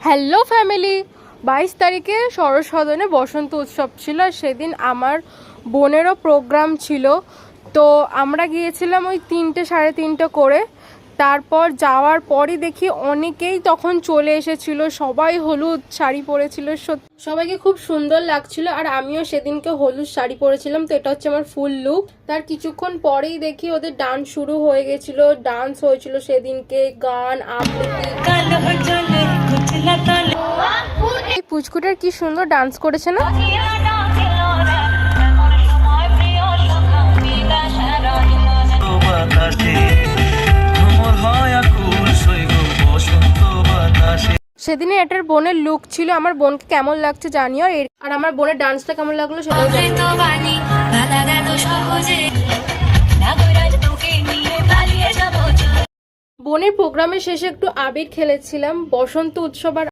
Hello family, 22 তারিখে সরস সদনে বসন্ত উৎসব ছিল। আর সেদিন আমার বোনেরও প্রোগ্রাম ছিল, তো আমরা গিয়েছিলাম ওই 3টে সাড়ে 3টে করে। তারপর যাওয়ার পরই দেখি অনেকেই তখন চলে এসেছিল, সবাই হলুদ শাড়ি পরেছিল, সবাইকে খুব সুন্দর লাগছিল। আর আমিও সেদিনকে হলুদ শাড়ি পরেছিলাম, তো এটা হচ্ছে আমার ফুল লুক। তার কিছুক্ষণ পরেই দেখি ওদের ডান্স শুরু হয়ে গেছিল, ডান্স হয়েছিল সেদিনকে, গান আবৃত্তি। এই পুচকুটার কি সুন্দর ডান্স করেছে না? সেদিনে এটার বোনের লুক ছিল। আমার বোনকে কেমন লাগছে জানিও, আর আমার বোনের ডান্সটা কেমন লাগলো সেটাও জানিও। বোনের প্রোগ্রামের শেষে একটু আবির খেলেছিলাম। বসন্ত উৎসব আর